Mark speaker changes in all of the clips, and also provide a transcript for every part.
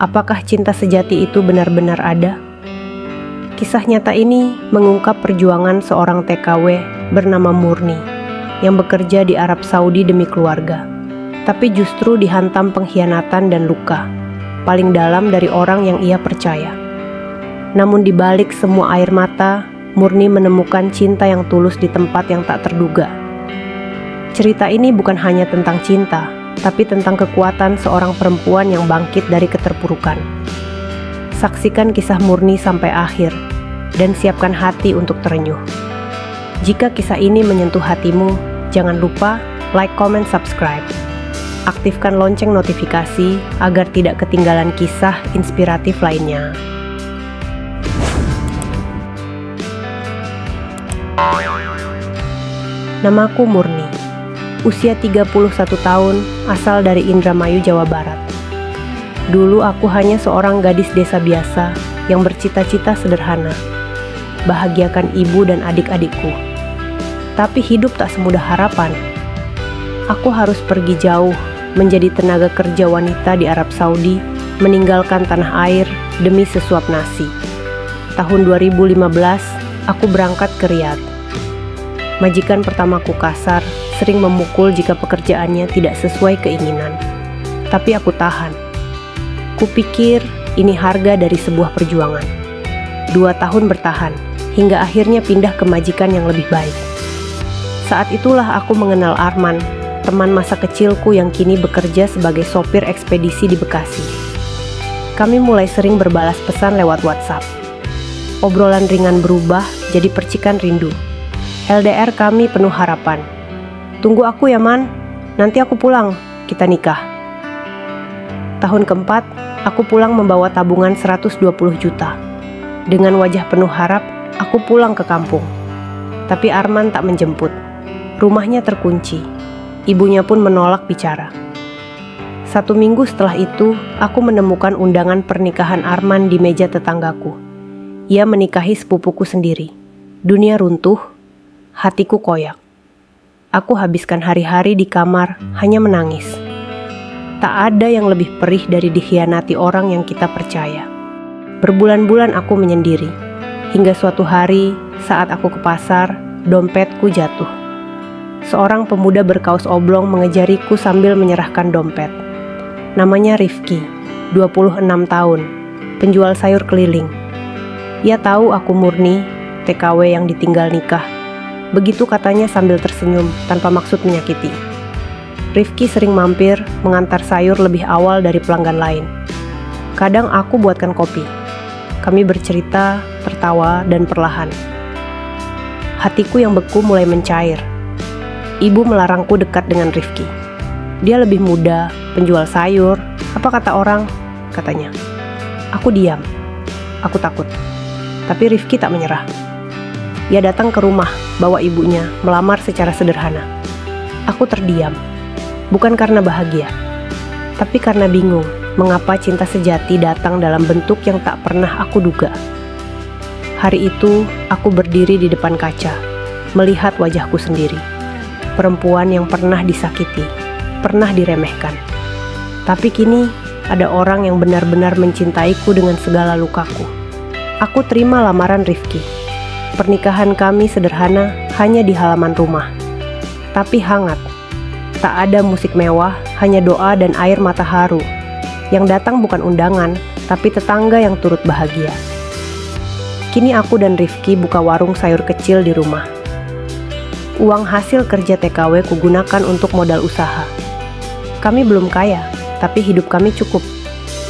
Speaker 1: Apakah cinta sejati itu benar-benar ada? Kisah nyata ini mengungkap perjuangan seorang TKW bernama Murni yang bekerja di Arab Saudi demi keluarga, tapi justru dihantam pengkhianatan dan luka paling dalam dari orang yang ia percaya. Namun di balik semua air mata, Murni menemukan cinta yang tulus di tempat yang tak terduga. Cerita ini bukan hanya tentang cinta, tapi tentang kekuatan seorang perempuan yang bangkit dari keterpurukan. Saksikan kisah Murni sampai akhir, dan siapkan hati untuk terenyuh. Jika kisah ini menyentuh hatimu, jangan lupa like, comment, subscribe. Aktifkan lonceng notifikasi agar tidak ketinggalan kisah inspiratif lainnya. Namaku Murni, usia 31 tahun, asal dari Indramayu, Jawa Barat. Dulu aku hanya seorang gadis desa biasa yang bercita-cita sederhana, bahagiakan ibu dan adik-adikku. Tapi hidup tak semudah harapan. Aku harus pergi jauh, menjadi tenaga kerja wanita di Arab Saudi, meninggalkan tanah air demi sesuap nasi. Tahun 2015, aku berangkat ke Riyadh. Majikan pertamaku kasar, sering memukul jika pekerjaannya tidak sesuai keinginan. Tapi aku tahan. Kupikir ini harga dari sebuah perjuangan. 2 tahun bertahan, hingga akhirnya pindah ke majikan yang lebih baik. Saat itulah aku mengenal Arman, teman masa kecilku yang kini bekerja sebagai sopir ekspedisi di Bekasi. Kami mulai sering berbalas pesan lewat WhatsApp. Obrolan ringan berubah jadi percikan rindu. LDR kami penuh harapan. Tunggu aku ya Man, nanti aku pulang, kita nikah. Tahun keempat, aku pulang membawa tabungan 120 juta. Dengan wajah penuh harap, aku pulang ke kampung. Tapi Arman tak menjemput. Rumahnya terkunci. Ibunya pun menolak bicara. 1 minggu setelah itu, aku menemukan undangan pernikahan Arman di meja tetanggaku. Ia menikahi sepupuku sendiri. Dunia runtuh. Hatiku koyak. Aku habiskan hari-hari di kamar hanya menangis. Tak ada yang lebih perih dari dikhianati orang yang kita percaya. Berbulan-bulan aku menyendiri. Hingga suatu hari saat aku ke pasar, dompetku jatuh. Seorang pemuda berkaos oblong mengejariku sambil menyerahkan dompet. Namanya Rifki, 26 tahun, penjual sayur keliling. Ia tahu aku Murni, TKW yang ditinggal nikah. Begitu katanya sambil tersenyum tanpa maksud menyakiti. Rifki sering mampir mengantar sayur lebih awal dari pelanggan lain. Kadang aku buatkan kopi. Kami bercerita, tertawa, dan perlahan. Hatiku yang beku mulai mencair. Ibu melarangku dekat dengan Rifki. Dia lebih muda, penjual sayur. Apa kata orang? Katanya. Aku diam. Aku takut. Tapi Rifki tak menyerah. Ia datang ke rumah, bawa ibunya, melamar secara sederhana. Aku terdiam, bukan karena bahagia, tapi karena bingung mengapa cinta sejati datang dalam bentuk yang tak pernah aku duga. Hari itu, aku berdiri di depan kaca, melihat wajahku sendiri. Perempuan yang pernah disakiti, pernah diremehkan. Tapi kini, ada orang yang benar-benar mencintaiku dengan segala lukaku. Aku terima lamaran Rifki. Pernikahan kami sederhana hanya di halaman rumah, tapi hangat. Tak ada musik mewah, hanya doa dan air mata haru. Yang datang bukan undangan, tapi tetangga yang turut bahagia. Kini aku dan Rifki buka warung sayur kecil di rumah. Uang hasil kerja TKW kugunakan untuk modal usaha. Kami belum kaya, tapi hidup kami cukup.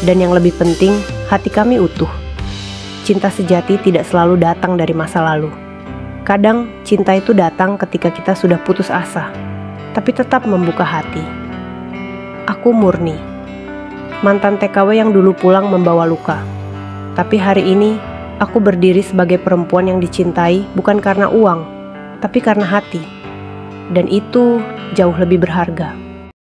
Speaker 1: Dan yang lebih penting, hati kami utuh. Cinta sejati tidak selalu datang dari masa lalu. Kadang cinta itu datang ketika kita sudah putus asa, tapi tetap membuka hati. Aku Murni, mantan TKW yang dulu pulang membawa luka. Tapi hari ini, aku berdiri sebagai perempuan yang dicintai bukan karena uang, tapi karena hati. Dan itu jauh lebih berharga.